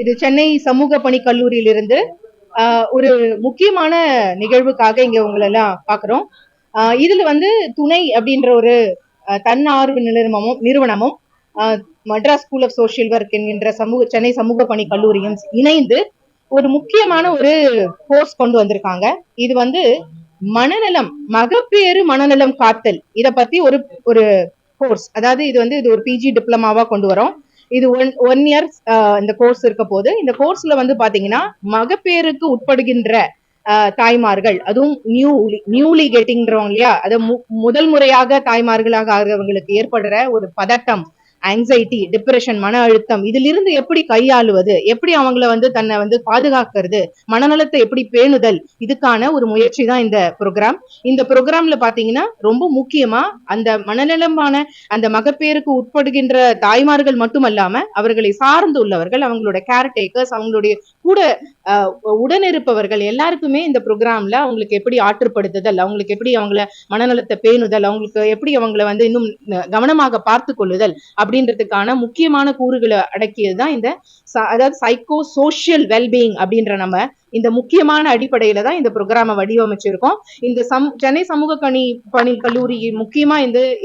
இது சென்னை சமூக பணி கல்லூரியிலிருந்து ஒரு முக்கியமான நிகழ்வுக்காக இங்க உங்களை எல்லாம் பாக்குறோம். இதுல வந்து துணை அப்படின்ற ஒரு தன்னார்வ நிறுவனமும் Madras school of social work என்கின்ற சென்னை சமூக பணி கல்லூரியும் இணைந்து ஒரு முக்கியமான ஒரு கோர்ஸ் கொண்டு வந்திருக்காங்க. இது வந்து மனநலம், மகப்பேறு மனநலம் காத்தல், இத பத்தி ஒரு கோர்ஸ். அதாவது இது ஒரு பிஜி டிப்ளமாவா கொண்டு வரோம். இது ஒன் இயர் இந்த கோர்ஸ் இருக்க போது. இந்த கோர்ஸ்ல வந்து பாத்தீங்கன்னா மகப்பேருக்கு உட்படுகின்ற தாய்மார்கள், அதுவும் நியூலி கெட்டிங்கிறவங்க இல்லையா, அது முதல் முறையாக தாய்மார்களாக ஆகிறவங்களுக்கு ஏற்படுற ஒரு பதட்டம், ஆங்ஸைட்டி, டிப்ரெஷன், மன அழுத்தம், இதுல இருந்து எப்படி கையாளுவது, எப்படி அவங்கள வந்து தன்னை வந்து பாதுகாக்கிறது, மனநலத்தை எப்படி பேணுதல், இதுக்கான ஒரு முயற்சி தான் இந்த ப்ரோக்ராம். இந்த ப்ரோக்ராம்ல பாத்தீங்கன்னா ரொம்ப முக்கியமா அந்த மனநலமான அந்த மகப்பேருக்கு உட்படுகின்ற தாய்மார்கள் மட்டுமல்லாம அவர்களை சார்ந்து உள்ளவர்கள், அவங்களோட கேர்டேக்கர்ஸ், அவங்களுடைய கூட உடனிருப்பவர்கள் எல்லாருக்குமே இந்த ப்ரோக்ராம்ல அவங்களுக்கு எப்படி ஆற்றுப்படுத்துதல், அவங்களுக்கு எப்படி அவங்கள மனநலத்தை பேணுதல், அவங்களுக்கு எப்படி அவங்களை வந்து இன்னும் கவனமாக பார்த்து கொள்ளுதல் அப்படின்றதுக்கான முக்கியமான கூறுகளை அடக்கியதுதான் இந்த அதாவது சைக்கோ சோசியல் வெல்பீயிங் அப்படின்ற நம்ம இந்த முக்கியமான அடிப்படையில தான் இந்த ப்ரோக்ராமை வடிவமைச்சிருக்கோம். இந்த சென்னை சமூக பணி கல்லூரி முக்கியமா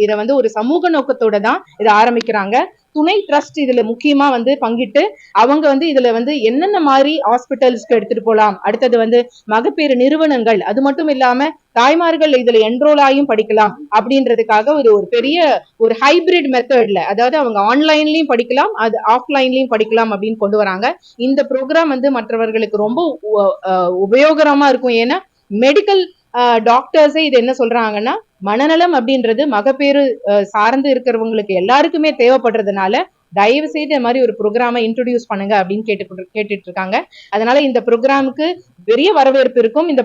இதை வந்து ஒரு சமூக நோக்கத்தோட தான் இதை ஆரம்பிக்கிறாங்க. துணை ட்ரஸ்ட் இதுல முக்கியமா வந்து பங்கிட்டு அவங்க வந்து இதுல வந்து என்னென்ன மாதிரி ஹாஸ்பிட்டல்ஸ்க்கு எடுத்துட்டு போலாம், அடுத்தது வந்து மகப்பேறு நிறுவனங்கள், அது மட்டும் இல்லாம தாய்மார்கள் இதுல என்ரோல் ஆயும் படிக்கலாம் அப்படின்றதுக்காக ஒரு பெரிய ஒரு ஹைபிரிட் மெத்தட்ல, அதாவது அவங்க ஆன்லைன்லயும் படிக்கலாம், அது ஆஃப்லைன்லயும் படிக்கலாம் அப்படின்னு கொண்டு வராங்க. இந்த ப்ரோக்ராம் வந்து மற்றவர்களுக்கு ரொம்ப உபயோகரமா இருக்கும். ஏன்னா மெடிக்கல் டாக்டர்ஸே இது என்ன சொல்றாங்கன்னா, மனநலம் அப்படின்றது மகப்பேறு சார்ந்து இருக்கிறவங்களுக்கு எல்லாருக்குமே தேவைப்படுறதுனால தயவு செய்து இந்த மாதிரி ஒரு ப்ரோக்ராமை இன்ட்ரோடியூஸ் பண்ணுங்க அப்படின்னு கேட்டுட்டு இருக்காங்க. அதனால இந்த ப்ரோக்ராமுக்கு பெரிய வரவேற்பு இருக்கும். இந்த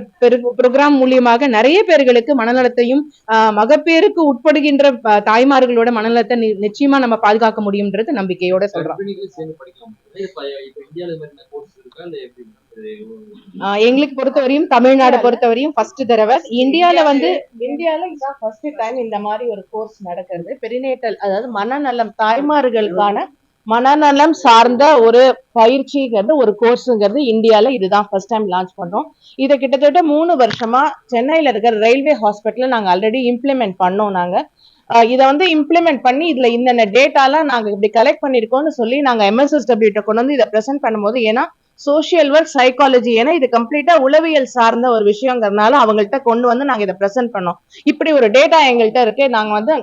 ப்ரோக்ராம் மூலியமாக நிறைய பேர்களுக்கு மனநலத்தையும் மகப்பேருக்கு உட்படுகின்ற தாய்மார்களோட மனநலத்தை நிச்சயமா நம்ம பாதுகாக்க முடியும்ன்றது நம்பிக்கையோட சொல்றோம். எங்களுக்கு பொறுத்தவரையும், தமிழ்நாடு பொறுத்தவரையும் ஃபர்ஸ்ட் தடவை இந்தியால இதான் ஃபர்ஸ்ட் டைம் இந்த மாதிரி ஒரு கோர்ஸ் நடக்கிறது. பெரினேட்டல், அதாவது மனநலம், தாய்மார்களுக்கான மனநலம் சார்ந்த ஒரு பயிற்சிங்கிறது, ஒரு கோர்ஸுங்கிறது இந்தியால இதுதான் ஃபர்ஸ்ட் டைம் லான்ச் பண்றோம். இதை கிட்டத்தட்ட 3 வருஷமா சென்னையில இருக்கிற ரயில்வே ஹாஸ்பிட்டல்ல நாங்க ஆல்ரெடி இம்ப்ளிமெண்ட் பண்ணோம். நாங்க இதை வந்து இம்ப்ளிமெண்ட் பண்ணி இதுல இந்த டேட்டாலாம் நாங்க இப்படி கலெக்ட் பண்ணிருக்கோம்னு சொல்லி நாங்க MSSW கொண்டு வந்து இதை பிரசென்ட் பண்ணும்போது, ஏன்னா சோசியல் ஒர்க், சைக்காலஜி, ஏன்னா இது கம்ப்ளீட்டா உளவியல் சார்ந்த ஒரு விஷயங்கிறதுனால அவங்கள்ட்ட கொண்டு வந்து நாங்க இதை பிரசென்ட் பண்ணோம். இப்படி ஒரு டேட்டா எங்கள்கிட்ட இருக்கு, நாங்க வந்து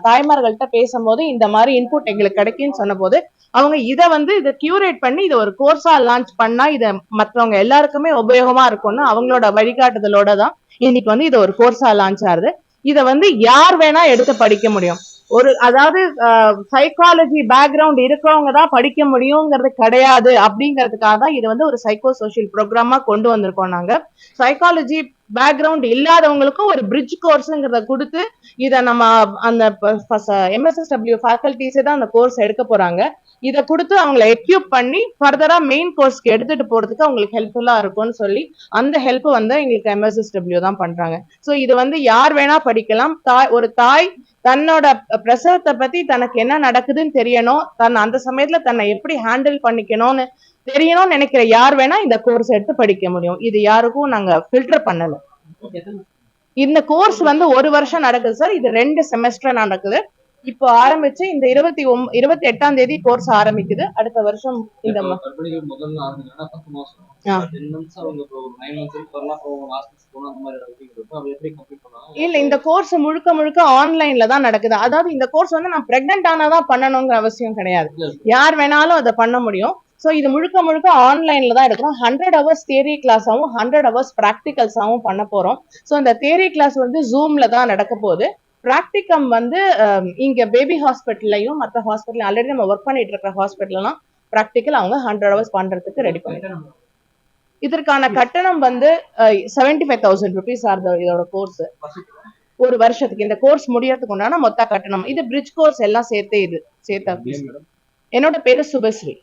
தாய்மார்கள்ட்ட பேசும்போது இந்த மாதிரி இன்புட் எங்களுக்கு கிடைக்குன்னு சொன்ன போது அவங்க இதை கியூரேட் பண்ணி இதை ஒரு கோர்ஸா லான்ச் பண்ணா இதை மற்றவங்க எல்லாருக்குமே உபயோகமா இருக்கும்னு அவங்களோட வழிகாட்டுதலோட தான் இன்னைக்கு வந்து இது ஒரு கோர்ஸா லான்ச் ஆகுது. இதை வந்து யார் வேணா எடுத்து படிக்க முடியும். அதாவது சைக்காலஜி பேக்ரவுண்ட் இருக்கிறவங்க தான் படிக்க முடியுங்கிறது கிடையாது. அப்படிங்கிறதுக்காக தான் இது வந்து ஒரு சைக்கோ சோசியல் ப்ரோக்ராமா கொண்டு வந்திருக்கோம். நாங்க சைக்காலஜி பேக்ரவுண்ட் இல்லாதவங்களுக்கும் ஒரு பிரிட்ஜ் கோர்ஸ்ங்கிறத கொடுத்து இதை நம்ம அந்த MSSW ஃபேக்கல்டிஸே தான் அந்த கோர்ஸ் எடுக்க போறாங்க. இதை கொடுத்து அவங்களை எக்யூப் பண்ணி ஃபர்தரா மெயின் கோர்ஸ்க்கு எடுத்துட்டு போறதுக்கு அவங்களுக்கு ஹெல்ப்ஃபுல்லா இருக்கும்னு சொல்லி அந்த ஹெல்ப் வந்து எங்களுக்கு MSSW தான் பண்றாங்க. ஸோ இது வந்து யார் வேணா படிக்கலாம். ஒரு தாய் தன்னோட பிரசவத்தை பத்தி தனக்கு என்ன நடக்குதுன்னு தெரியணும், அந்த சமயத்துல தன்னை எப்படி ஹேண்டில் பண்ணிக்கணும்னு தெரியணும்னு நினைக்கிற யார் வேணா இந்த கோர்ஸ் எடுத்து படிக்க முடியும். இது யாருக்கும் நாங்க ஃபில்டர் பண்ணல. இந்த கோர்ஸ் வந்து 1 வருஷம் நடக்குது சார். இது 2 செமஸ்டர் நடக்குது. இப்போ ஆரம்பிச்சு இந்த 28ஆம் தேதி கோர்ஸ் ஆரம்பிக்குது. அடுத்த வருஷம் இந்த இல்ல, இந்த கோர்ஸ் முழுக்க ஆன்லைன்ல தான் நடக்குது. அதாவது இந்த கோர்ஸ் வந்து நான் பிரெக்னன்ட் ஆனாதான் பண்ணணுங்கிற அவசியம் கிடையாது, யார் வேணாலும் அதை பண்ண முடியும். ஸோ இது முழுக்க ஆன்லைன்ல தான் எடுக்கிறோம். 100 hours தியரி கிளாஸாவும் 100 hours ப்ராக்டிகல்ஸாவும் பண்ண போறோம். ஸோ இந்த தியரி கிளாஸ் வந்து ஜூம்ல தான் நடக்க போகுது. பிராக்டிகம் வந்து இங்க பேபி ஹாஸ்பிட்டல்லையும் மற்ற ஹாஸ்பிட்டல் ஆல்ரெடி நம்ம ஒர்க் பண்ணிட்டு இருக்கிற ஹாஸ்பிட்டல்லாம் பிராக்டிக்கல் அவங்க 100 hours பண்றதுக்கு ரெடி பண்ணிட்டோம். இதற்கான கட்டணம் வந்து 75,000 rupees இதோட கோர்ஸ் ஒரு வருஷத்துக்கு. இந்த கோர்ஸ் முடியறதுக்கு உண்டான மொத்த கட்டணம். இது பிரிட்ஜ் கோர்ஸ் எல்லாம் சேர்த்து. என்னோட பேரு சுபஸ்ரீ.